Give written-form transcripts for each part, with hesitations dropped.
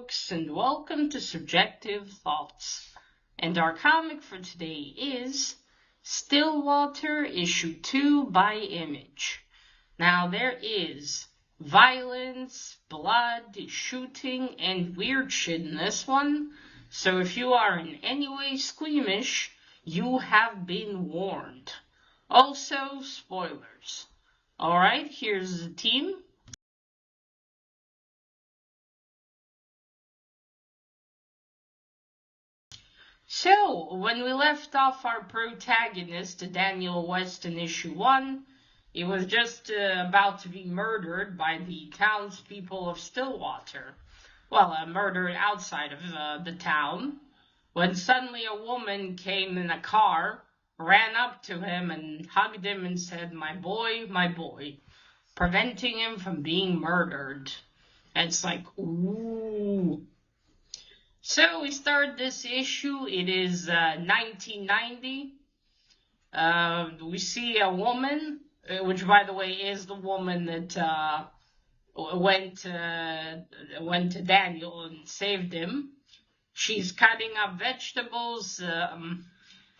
folks, and welcome to Subjective Thoughts. And our comic for today is Stillwater Issue 2 by Image. Now, there is violence, blood, shooting, and weird shit in this one, so if you are in any way squeamish, you have been warned. Also, spoilers. Alright, here's the team. So, when we left off our protagonist, Daniel West, in issue 1, he was just about to be murdered by the townspeople of Stillwater. Well, murdered outside of the town, when suddenly a woman came in a car, ran up to him and hugged him and said, my boy, preventing him from being murdered. And it's like, ooh. So we start this issue. It is 1990. We see a woman, which by the way is the woman that went to Daniel and saved him. She's cutting up vegetables,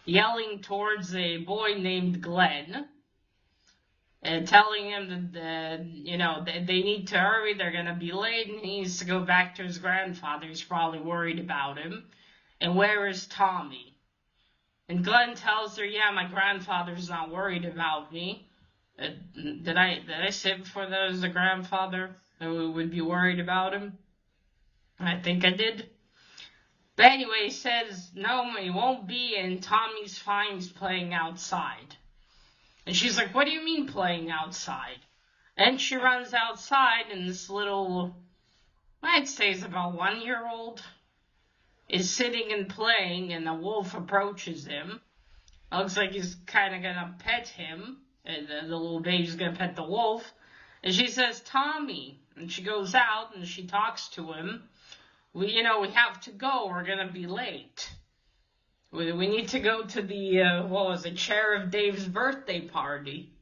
yelling towards a boy named Glenn, and telling him that, they need to hurry, they're going to be late, and he needs to go back to his grandfather. He's probably worried about him. And where is Tommy? And Glenn tells her, yeah, my grandfather's not worried about me. Did I say before that I was a grandfather that would be worried about him? I think I did. But anyway, he says, no, he won't be, and Tommy's fine, he's playing outside. And she's like, what do you mean playing outside? And she runs outside, and this little, I'd say is about 1-year-old, is sitting and playing, and a wolf approaches him. It looks like he's kind of going to pet him, and the little baby's going to pet the wolf. And she says, Tommy. And she goes out, and she talks to him. We have to go, we're going to be late. We need to go to the, Sheriff Dave's birthday party.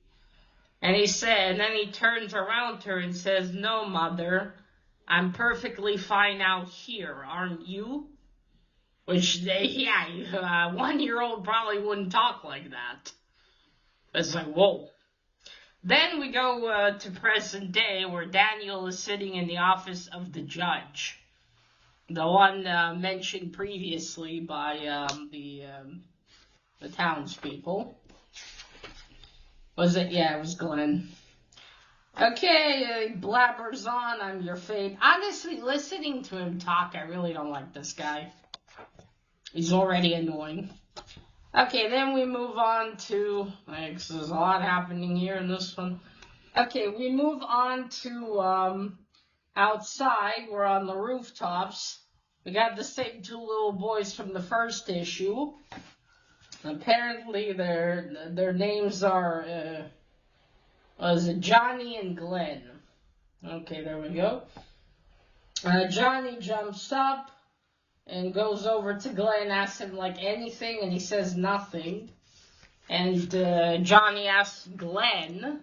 And then he turns around to her and says, no, Mother, I'm perfectly fine out here, aren't you? Which, 1-year-old probably wouldn't talk like that. It's like, whoa. Then we go to present day, where Daniel is sitting in the office of the judge. The one mentioned previously by the townspeople. Was it? Yeah, it was Glenn. Okay, blabbers on, I'm your fave. Honestly, listening to him talk, I really don't like this guy. He's already annoying. Okay, then we move on to, there's a lot happening here in this one. Okay, we move on to, outside, we're on the rooftops. We got the same two little boys from the first issue. Apparently, their names are, Johnny and Glenn. Okay, there we go. Johnny jumps up and goes over to Glenn, asks him, anything, and he says nothing. And Johnny asks Glenn,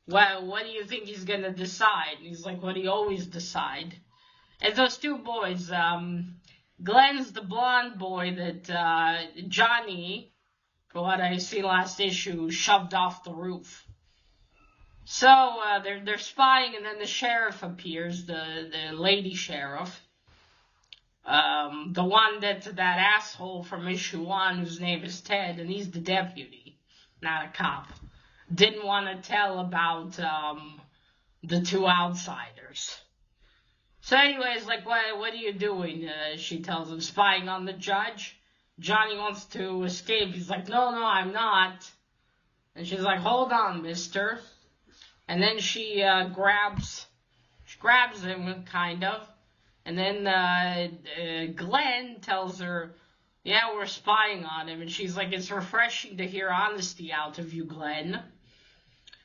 well, what do you think he's going to decide? And he's like, what do you always decide? And those two boys, Glenn's the blonde boy that Johnny, for what I see last issue, shoved off the roof. So they're spying, and then the sheriff appears, the lady sheriff, the one that asshole from issue 1, whose name is Ted, and he's the deputy, not a cop. Didn't want to tell about the two outsiders. So anyways, what are you doing? She tells him, spying on the judge. Johnny wants to escape. He's like, no, I'm not. And she's like, hold on, mister. And then she grabs him, kind of. And then Glenn tells her, yeah, we're spying on him. And she's like, it's refreshing to hear honesty out of you, Glenn.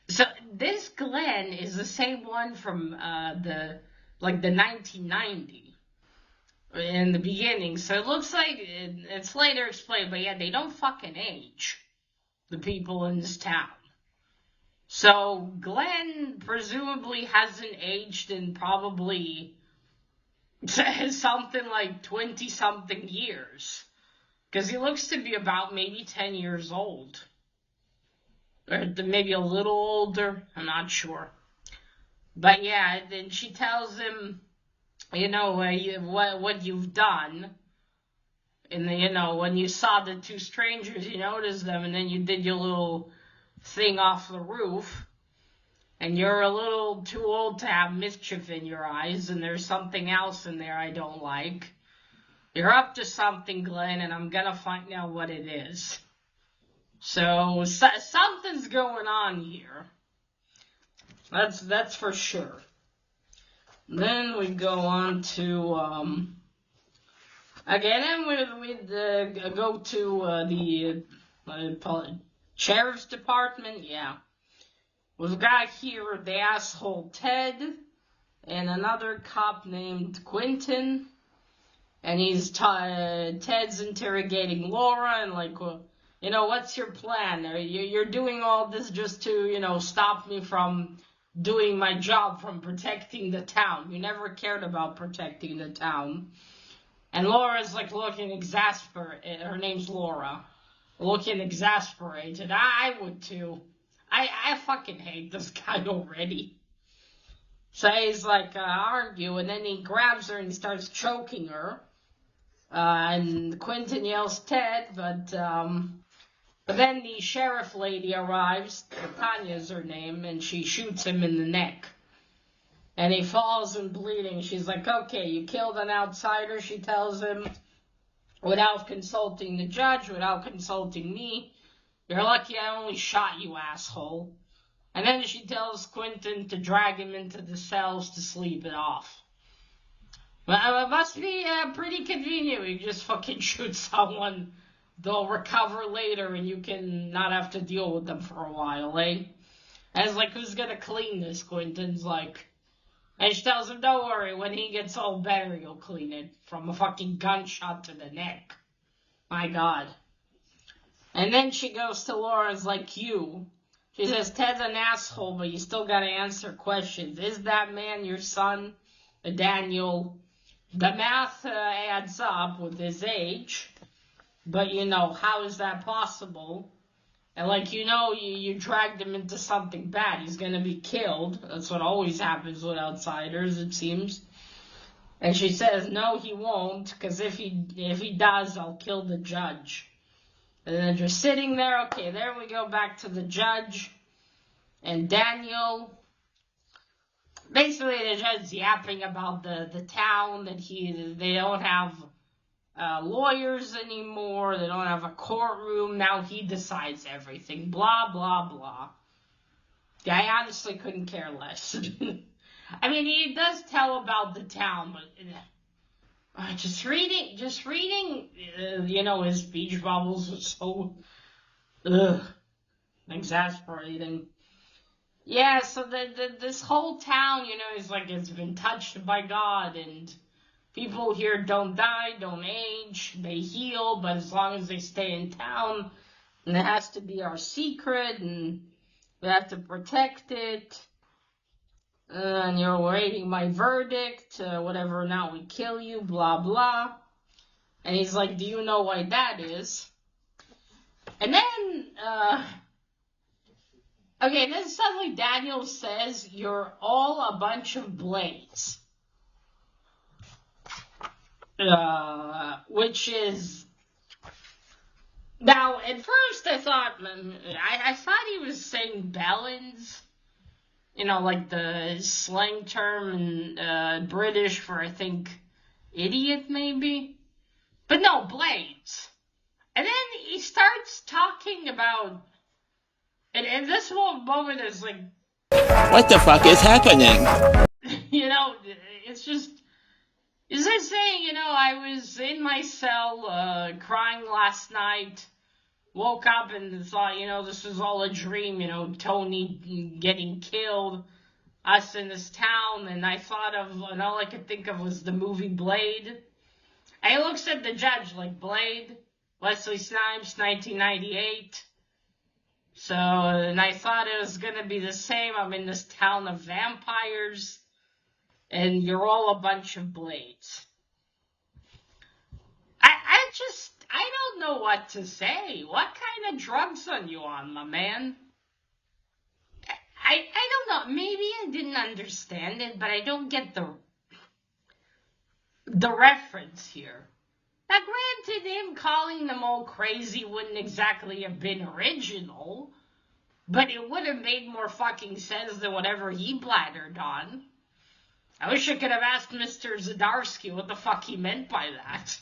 So this Glenn is the same one from the 1990 in the beginning. So it looks like it's later explained, but yeah, they don't fucking age, the people in this town. So Glenn presumably hasn't aged in probably something like 20-something years. Because he looks to be about maybe 10 years old. Or maybe a little older, I'm not sure. But yeah, then she tells him, what you've done. And when you saw the two strangers, you noticed them, and then you did your little thing off the roof. And you're a little too old to have mischief in your eyes, and there's something else in there I don't like. You're up to something, Glenn, and I'm gonna find out what it is. So something's going on here. That's for sure. Then we go on to again, we go to the sheriff's department. Yeah, we've got here the asshole Ted and another cop named Quentin, and Ted's interrogating Laura and like, what's your plan? You're doing all this just to stop me from doing my job, from protecting the town. You never cared about protecting the town. And Laura's like looking exasperated. Her name's Laura. Looking exasperated. I would too. I fucking hate this guy already. So he's like, aren't you? And then he grabs her and he starts choking her. And Quentin yells Ted, but then the sheriff lady arrives, Tanya's her name, and she shoots him in the neck. And he falls and bleeding. She's like, okay, you killed an outsider, she tells him, without consulting the judge, without consulting me. You're lucky I only shot you, asshole. And then she tells Quentin to drag him into the cells to sleep it off. Well, it must be pretty convenient. You just fucking shoot someone, they'll recover later, and you can not have to deal with them for a while, eh? And it's like, who's gonna clean this? Quentin's like, and she tells him, don't worry, when he gets all better, he'll clean it. From a fucking gunshot to the neck. My God. And then she goes to Laura's like, she says, Ted's an asshole, but you still gotta answer questions. Is that man your son, Daniel? The math adds up with his age, but how is that possible? And like, you dragged him into something bad. He's gonna be killed. That's what always happens with outsiders, it seems. And she says, no, he won't, because if he does, I'll kill the judge. And then they're sitting there. Okay, there we go back to the judge and Daniel. Basically, the judge's yapping about the town, that they don't have lawyers anymore, they don't have a courtroom, now he decides everything, blah, blah, blah. Yeah, I honestly couldn't care less. I mean, he does tell about the town, but just reading, his speech bubbles was so, exasperating. Yeah, so this whole town, is like, it's been touched by God, and people here don't die, don't age, they heal, but as long as they stay in town, and it has to be our secret, and we have to protect it, and you're awaiting my verdict, whatever, now we kill you, blah, blah. And he's like, do you know why that is? And then, okay, then suddenly Daniel says, you're all a bunch of blades. Which is... Now, at first I thought, I thought he was saying bellends. Like the slang term in British for, I think, idiot, maybe? But no, blades. And then he starts talking about... And this whole moment is like... What the fuck is happening? It's just... Is it saying, I was in my cell, crying last night, woke up and thought, this was all a dream, Tony getting killed, us in this town, and I thought of, and all I could think of was the movie Blade. And he looks at the judge like, Blade, Wesley Snipes, 1998. So, and I thought it was gonna be the same. I'm in this town of vampires. and you're all a bunch of blades. I don't know what to say. What kind of drugs are you on, my man? I don't know. Maybe I didn't understand it, but I don't get the reference here. Now, granted, him calling them all crazy wouldn't exactly have been original, but it would have made more fucking sense than whatever he blattered on. I wish I could have asked Mr. Zdarsky what the fuck he meant by that.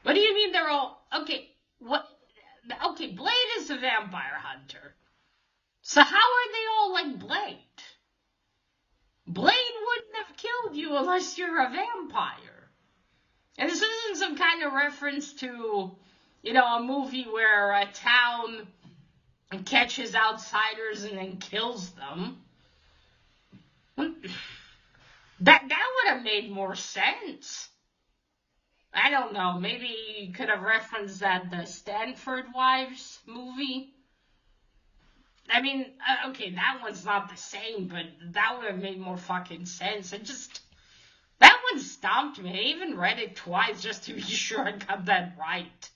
What do you mean they're all... Okay, what... Okay, Blade is a vampire hunter. So how are they all like Blade? Blade wouldn't have killed you unless you're a vampire. And this isn't some kind of reference to, a movie where a town catches outsiders and then kills them. That would have made more sense. I don't know, maybe you could have referenced the Stanford Wives movie. I mean, okay, that one's not the same, but that would have made more fucking sense. That one stumped me. I even read it twice just to be sure I got that right.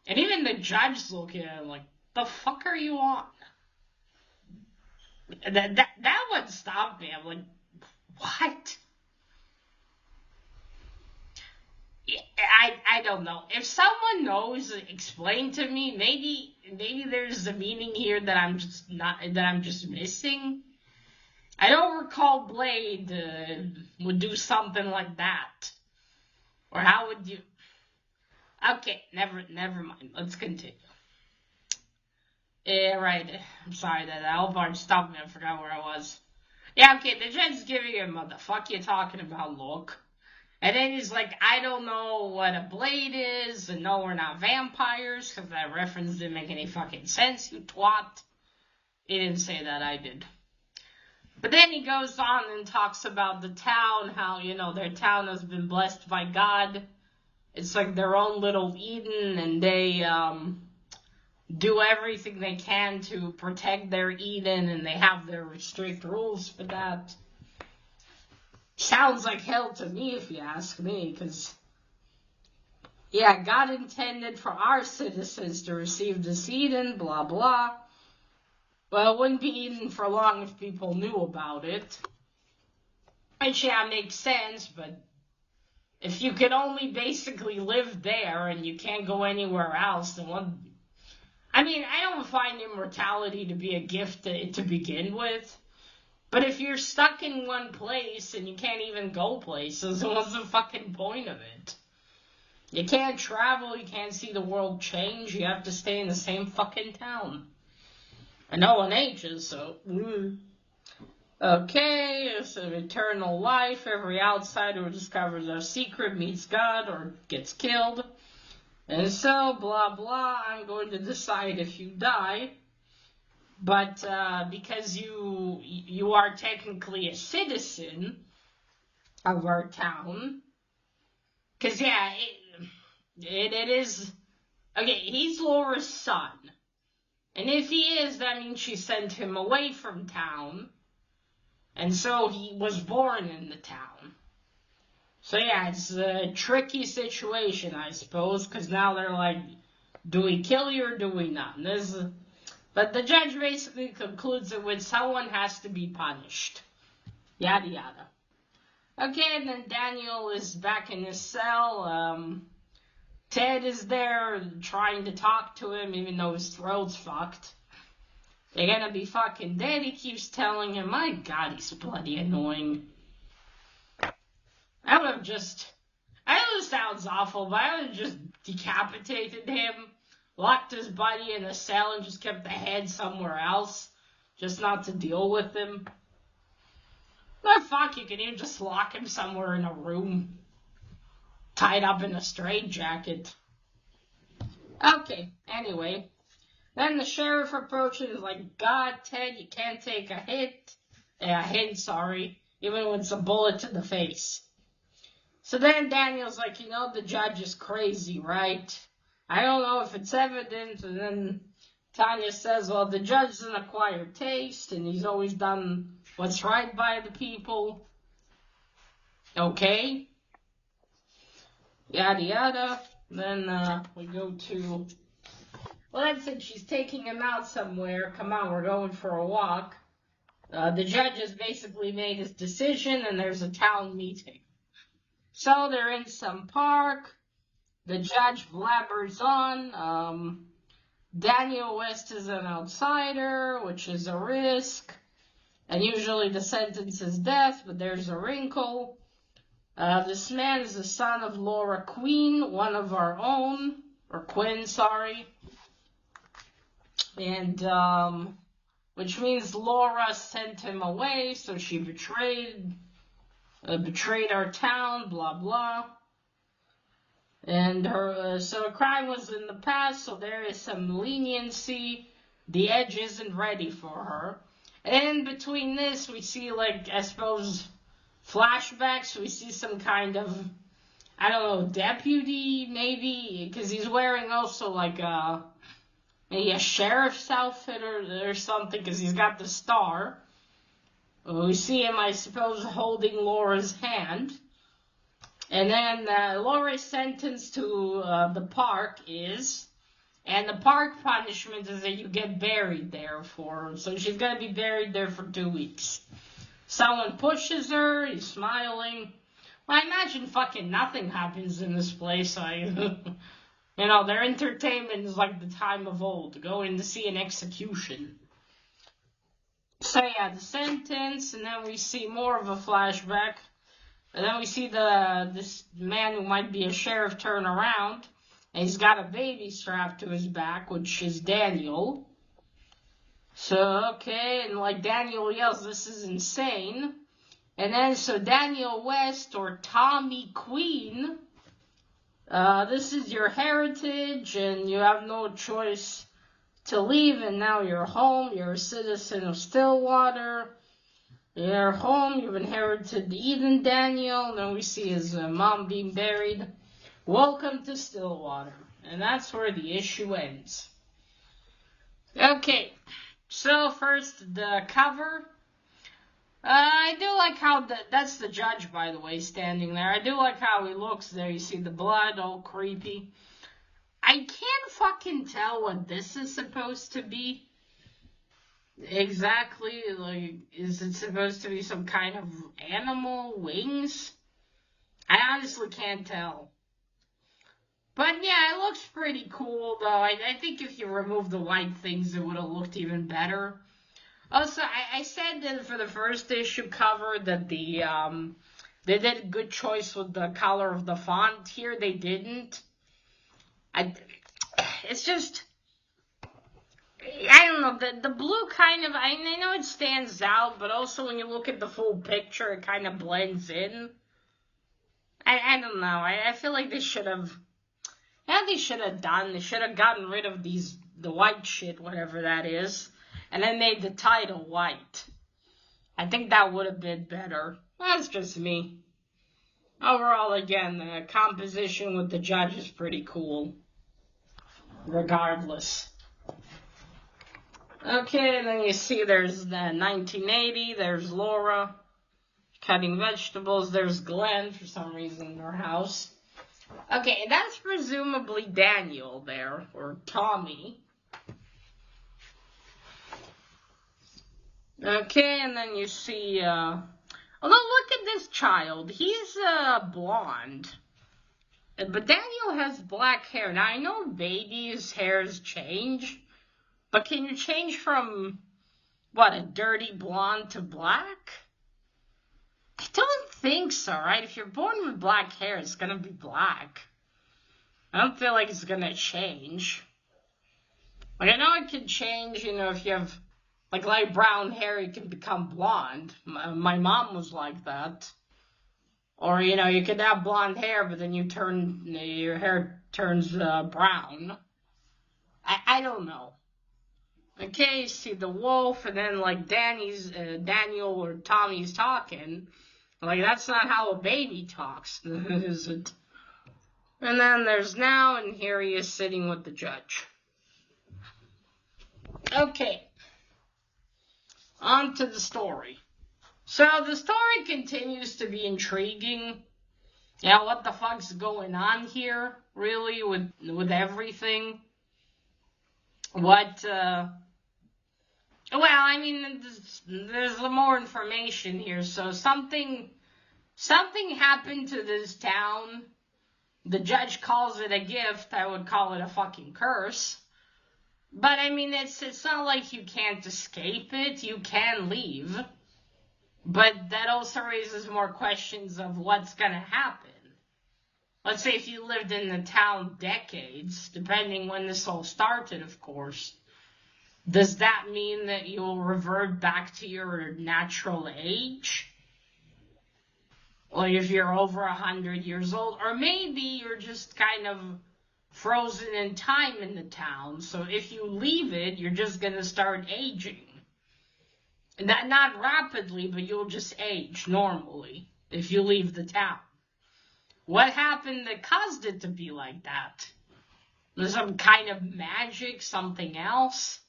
And even the judge looking at it like, the fuck are you on? That one stumped me. I'm like, what? I don't know. If someone knows, explain to me. Maybe there's a meaning here that I'm just missing. I don't recall Blade would do something like that. Or how would you? Okay, never mind. Let's continue. Yeah, right. I'm sorry that Alvard stopped me. I forgot where I was. Yeah, okay. The judge's giving him what the fuck you talking about, look. And then he's like, I don't know what a blade is, and no, we're not vampires, because that reference didn't make any fucking sense, you twat. He didn't say that, I did. But then he goes on and talks about the town, how, their town has been blessed by God. It's like their own little Eden, and they do everything they can to protect their Eden, and they have their strict rules for that. Sounds like hell to me, if you ask me, because, yeah, God intended for our citizens to receive this Eden, blah, blah. Well, it wouldn't be Eden for long if people knew about it. Which, yeah, makes sense, but if you could only basically live there and you can't go anywhere else, then what... I mean, I don't find immortality to be a gift to begin with. But if you're stuck in one place and you can't even go places, then what's the fucking point of it? You can't travel, you can't see the world change, you have to stay in the same fucking town. And no one ages, so... Okay, it's an eternal life. Every outsider who discovers our secret meets God or gets killed. And so, blah, blah, I'm going to decide if you die. But because you are technically a citizen of our town, because yeah, it is, okay, he's Laura's son, and if he is, that means she sent him away from town, and so he was born in the town. So yeah, it's a tricky situation, I suppose, because now they're like, do we kill you or do we not? And but the judge basically concludes that when someone has to be punished. Yada yada. Okay, and then Daniel is back in his cell. Ted is there trying to talk to him even though his throat's fucked. They're gonna be fucking dead, he keeps telling him. My God, he's bloody annoying. I know it sounds awful, but I would have just decapitated him. Locked his body in a cell and just kept the head somewhere else, just not to deal with him. But fuck, you can even just lock him somewhere in a room, tied up in a straitjacket. Okay, anyway. Then the sheriff approaches and is like, God, Ted, you can't take a hint, even when it's a bullet to the face. So then Daniel's like, the judge is crazy, right? I don't know if it's evident, and then Tanya says, well, the judge's an acquired taste, and he's always done what's right by the people. Okay. Yada yada. Then we go to, well, that's it. She's taking him out somewhere. Come on, we're going for a walk. The judge has basically made his decision, and there's a town meeting. So they're in some park. The judge blabbers on. Daniel West is an outsider, which is a risk. And usually the sentence is death, but there's a wrinkle. This man is the son of Laura Queen, one of our own. Or Quinn, sorry. And, which means Laura sent him away, so she betrayed our town, blah, blah. And so a crime was in the past, so there is some leniency. The edge isn't ready for her. And between this, we see, like, I suppose, flashbacks. We see some kind of, I don't know, deputy, maybe, because he's wearing also, like, maybe a sheriff's outfit or something, because he's got the star. We see him, I suppose, holding Laura's hand. And then Laura's sentence to the park is, and the park punishment is that you get buried there so she's going to be buried there for 2 weeks. Someone pushes her, he's smiling. Well, I imagine fucking nothing happens in this place. Their entertainment is like the time of old, going to see an execution. So yeah, the sentence, and then we see more of a flashback. And then we see this man who might be a sheriff turn around, and he's got a baby strapped to his back, which is Daniel. So, okay, and like Daniel yells, this is insane. And then, so Daniel West, or Tommy Queen, this is your heritage, and you have no choice to leave, and now you're home, you're a citizen of Stillwater. You're home, you've inherited Eden Daniel, then we see his mom being buried. Welcome to Stillwater. And that's where the issue ends. Okay, so first, the cover. I do like how, that's the judge, by the way, standing there. I do like how he looks there. You see the blood, all creepy. I can't fucking tell what this is supposed to be. Exactly, like, is it supposed to be some kind of animal, wings? I honestly can't tell. But yeah, it looks pretty cool, though. I think if you remove the white things, it would have looked even better. Also, I said that for the first issue cover that they did a good choice with the color of the font. Here, they didn't. It's just, I don't know, the blue kind of, I know it stands out, but also when you look at the full picture, it kind of blends in. I don't know, I feel like they should have gotten rid of the white shit, whatever that is, and then made the title white. I think that would have been better. That's just me. Overall, again, the composition with the judge is pretty cool. Regardless. Okay, and then you see there's the 1980, there's Laura cutting vegetables, there's Glenn for some reason in her house. Okay, and that's presumably Daniel there, or Tommy. Okay, and then you see, although look at this child, he's blonde. But Daniel has black hair. Now, I know babies' hairs change, but can you change from, a dirty blonde to black? I don't think so, right? If you're born with black hair, it's gonna be black. I don't feel like it's gonna change. Like, I know it can change, if you have, light brown hair, it can become blonde. My mom was like that. Or, you could have blonde hair, but then your hair turns brown. I don't know. Okay, you see the wolf, and then, Daniel or Tommy's talking. That's not how a baby talks, is it? And then there's now, and here he is sitting with the judge. Okay. On to the story. So the story continues to be intriguing. Yeah, what the fuck's going on here, really, with everything? What, well, I mean, there's more information here. So something happened to this town. The judge calls it a gift. I would call it a fucking curse. But I mean, it's not like you can't escape it. You can leave. But that also raises more questions of what's gonna happen. Let's say if you lived in the town decades, depending when this all started, of course, does that mean that you'll revert back to your natural age? Or if you're over 100 years old, or maybe you're just kind of frozen in time in the town, so if you leave it, you're just gonna start aging. Not rapidly, but you'll just age normally if you leave the town. What happened that caused it to be like that? Was some kind of magic, something else?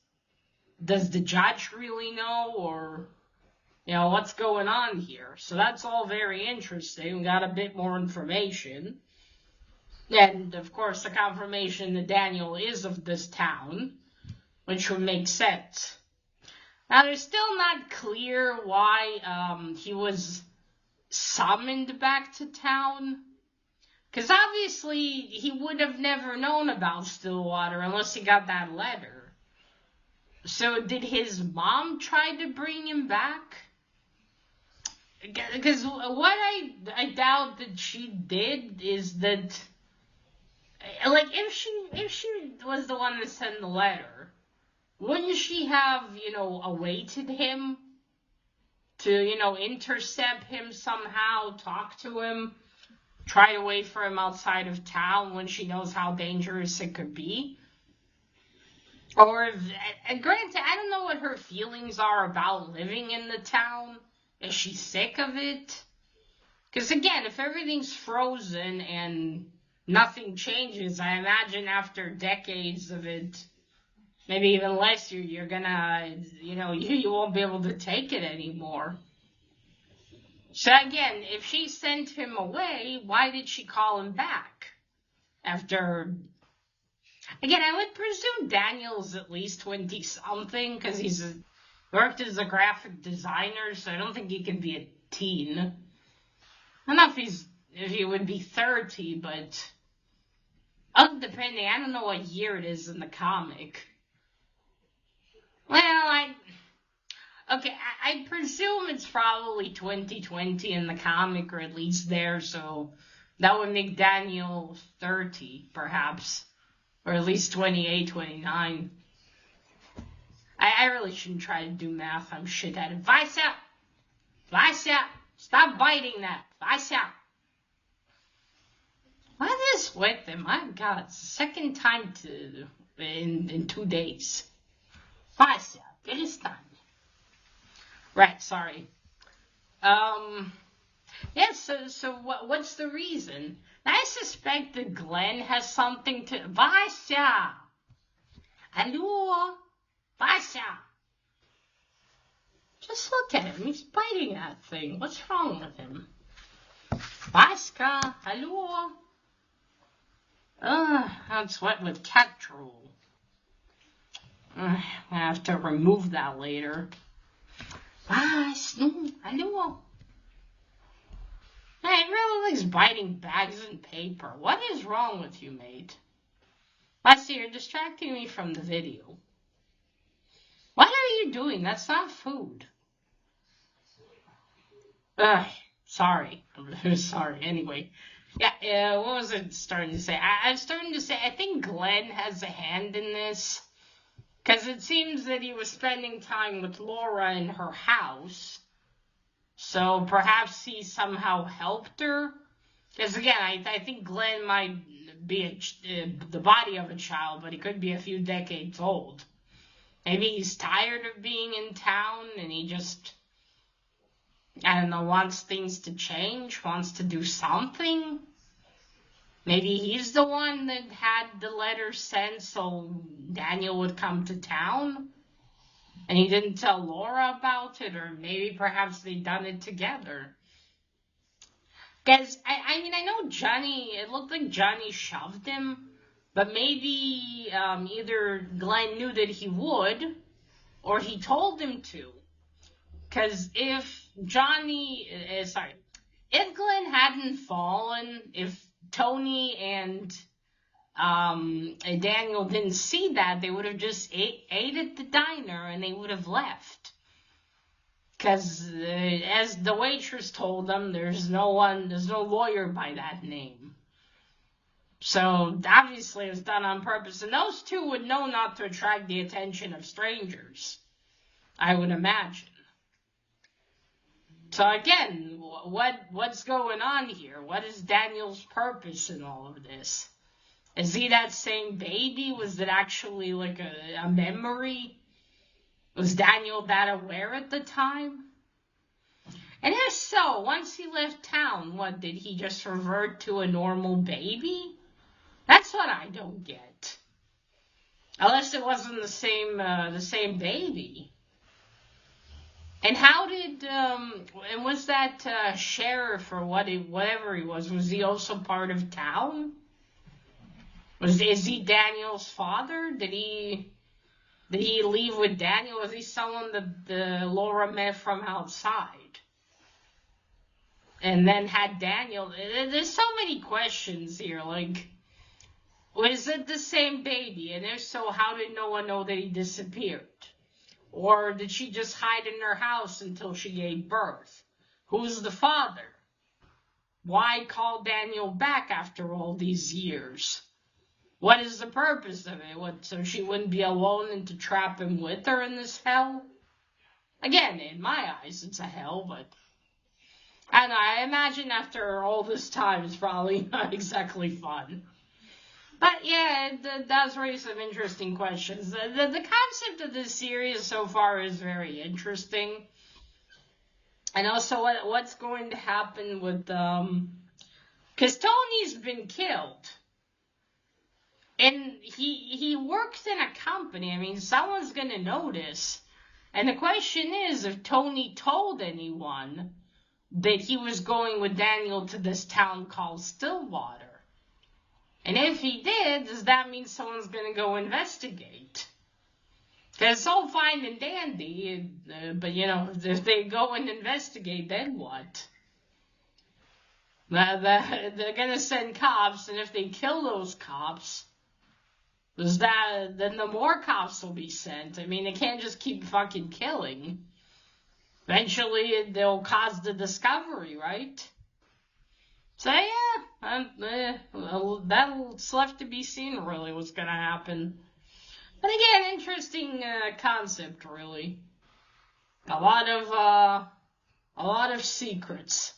Does the judge really know, or, what's going on here? So that's all very interesting. We got a bit more information. And, of course, the confirmation that Daniel is of this town, which would make sense. Now, there's still not clear why he was summoned back to town. Because obviously, he would have never known about Stillwater unless he got that letter. So, did his mom try to bring him back? Because what I doubt that she did is that, like, if she was the one that sent the letter, wouldn't she have, awaited him to, intercept him somehow, talk to him, try to wait for him outside of town when she knows how dangerous it could be? Or, and granted, I don't know what her feelings are about living in the town. Is she sick of it? Because again, if everything's frozen and nothing changes, I imagine after decades of it, maybe even less, you're gonna, you won't be able to take it anymore. So again, if she sent him away, why did she call him back? After, again, I would presume Daniel's at least 20-something, because he's worked as a graphic designer, so I don't think he can be a teen. I don't know if he would be 30, but depending, I don't know what year it is in the comic. Well, I presume it's probably 2020 in the comic, or at least there, so that would make Daniel 30, perhaps, or at least 28, 29. I really shouldn't try to do math. I'm shit at it. Vaisa, stop biting that. Vaisa. What is with him? My God, it's the second time in 2 days. Vaisa, перестань. Right, sorry. So what's the reason? I suspect that Glenn has something to... Vaisa! Hello? Vaisa! Just look at him. He's biting that thing. What's wrong with him? Vaska, hello? That's wet with cat drool. I have to remove that later. Hello? Hey, it really likes biting bags and paper. What is wrong with you, mate? Let's see, you're distracting me from the video. What are you doing? That's not food. Sorry. I'm sorry. Anyway. Yeah, what was I starting to say? I was starting to say, I think Glenn has a hand in this. Because it seems that he was spending time with Laura in her house. So perhaps he somehow helped her. Because again, I think Glenn might be the body of a child, but he could be a few decades old. Maybe he's tired of being in town and he just, I don't know, wants things to change, wants to do something. Maybe he's the one that had the letter sent so Daniel would come to town. And he didn't tell Laura about it, or maybe perhaps they'd done it together. Because, I mean, I know Johnny, it looked like Johnny shoved him, but maybe either Glenn knew that he would, or he told him to. Because if if Glenn hadn't fallen, if Tony and Daniel didn't see that, they would have just ate at the diner and they would have left. Because as the waitress told them, there's no lawyer by that name. So obviously it was done on purpose, and those two would know not to attract the attention of strangers, I would imagine. So again, what's going on here? What is Daniel's purpose in all of this? Is he that same baby? Was it actually like a memory? Was Daniel that aware at the time? And if so, once he left town, what, did he just revert to a normal baby? That's what I don't get. Unless it wasn't the same baby. And how did, and was that sheriff or whatever he was he also part of town? Is he Daniel's father? Did he leave with Daniel? Was he someone that Laura met from outside? And then had Daniel, there's so many questions here, like, was it the same baby? And if so, how did no one know that he disappeared? Or did she just hide in her house until she gave birth? Who's the father? Why call Daniel back after all these years? What is the purpose of it? So she wouldn't be alone and to trap him with her in this hell? Again, in my eyes, it's a hell, but I don't know, I imagine after all this time, it's probably not exactly fun. But yeah, it does raise some interesting questions. The concept of this series so far is very interesting. And also what's going to happen with, because Tony's been killed. And he works in a company. I mean, someone's going to notice. And the question is, if Tony told anyone that he was going with Daniel to this town called Stillwater. And if he did, does that mean someone's going to go investigate? Because it's all fine and dandy, but, you know, if they go and investigate, then what? They're going to send cops, and if they kill those cops, then the more cops will be sent. I mean, they can't just keep fucking killing. Eventually, they'll cause the discovery, right? So yeah, that's left to be seen, really, what's gonna happen. But again, interesting concept, really. A lot of secrets.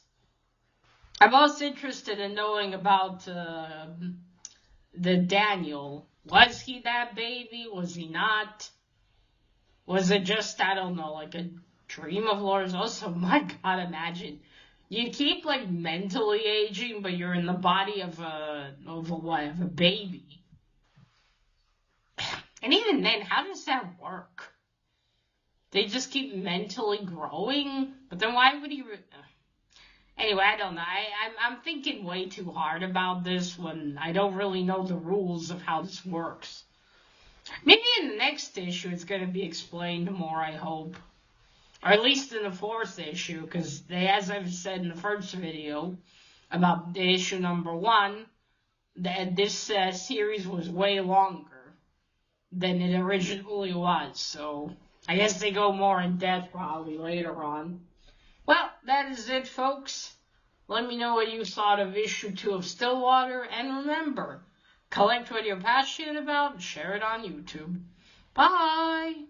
I'm most interested in knowing about the Daniel. Was he that baby? Was he not? Was it just, I don't know, like a dream of Laura's? Also, my God, imagine. You keep, like, mentally aging, but you're in the body of a baby. And even then, how does that work? They just keep mentally growing? But then why would he... Anyway, I don't know. I'm thinking way too hard about this when I don't really know the rules of how this works. Maybe in the next issue it's going to be explained more, I hope. Or at least in the 4th issue, because as I've said in the first video about the issue number 1, that this series was way longer than it originally was. So I guess they go more in depth probably later on. Well, that is it, folks. Let me know what you thought of issue 2 of Stillwater, and remember, collect what you're passionate about and share it on YouTube. Bye!